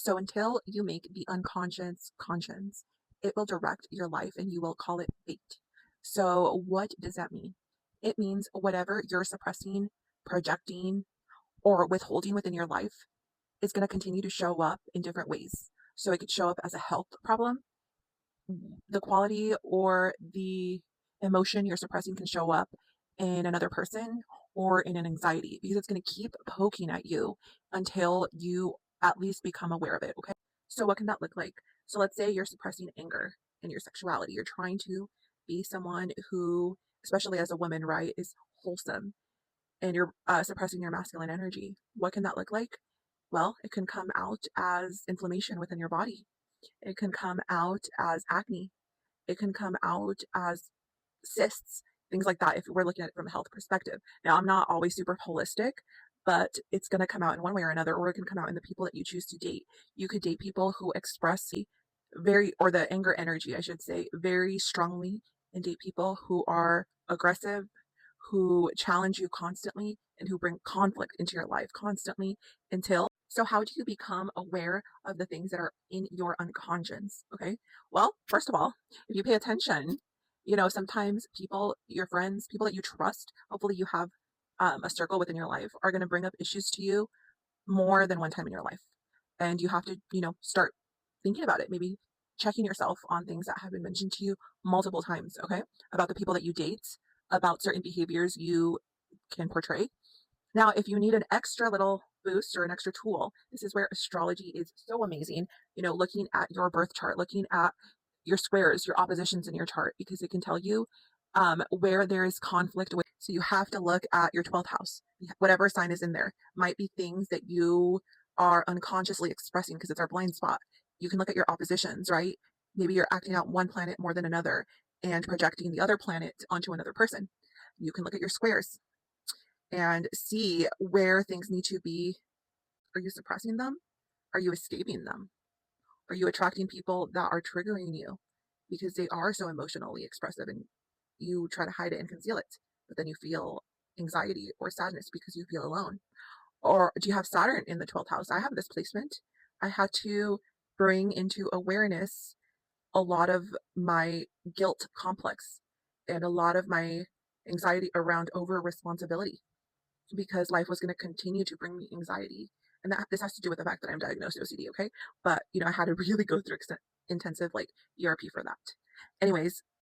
So until you make the unconscious conscious, it will direct your life and you will call it fate. So what does that mean? It means whatever you're suppressing, projecting, or withholding within your life is going to continue to show up in different ways. So it could show up as a health problem. The quality or the emotion you're suppressing can show up in another person or in an anxiety because it's going to keep poking at you until you at least become aware of it. Okay. So, what can that look like? So, let's say you're suppressing anger in your sexuality. You're trying to be someone who, especially as a woman, right, is wholesome and you're suppressing your masculine energy. What can that look like? Well, it can come out as inflammation within your body. It can come out as acne. It can come out as cysts, things like that, if we're looking at it from a health perspective. Now, I'm not always super holistic, but it's going to come out in one way or another, or it can come out in the people that you choose to date. You could date people who express or the anger energy, I should say, very strongly, and date people who are aggressive, who challenge you constantly, and who bring conflict into your life constantly until. So, how do you become aware of the things that are in your unconscious? Okay. Well, first of all, if you pay attention, sometimes people, your friends, people that you trust, hopefully you have a circle within your life, are going to bring up issues to you more than one time in your life. And you have to, start thinking about it, maybe checking yourself on things that have been mentioned to you multiple times, okay? About the people that you date, about certain behaviors you can portray. Now, if you need an extra little boost or an extra tool, this is where astrology is so amazing. Looking at your birth chart, looking at your squares, your oppositions in your chart, because it can tell you where there is conflict. So you have to look at your 12th house, whatever sign is in there. Might be things that you are unconsciously expressing because it's our blind spot. You can look at your oppositions, right? Maybe you're acting out one planet more than another and projecting the other planet onto another person. You can look at your squares and see where things need to be. Are you suppressing them? Are you escaping them? Are you attracting people that are triggering you because they are so emotionally expressive and you try to hide it and conceal it, but then you feel anxiety or sadness because you feel alone? Or do you have Saturn in the 12th house? I have this placement. I had to bring into awareness a lot of my guilt complex and a lot of my anxiety around over responsibility because life was going to continue to bring me anxiety. And that this has to do with the fact that I'm diagnosed OCD, okay? But I had to really go through intensive like ERP for that. Anyways,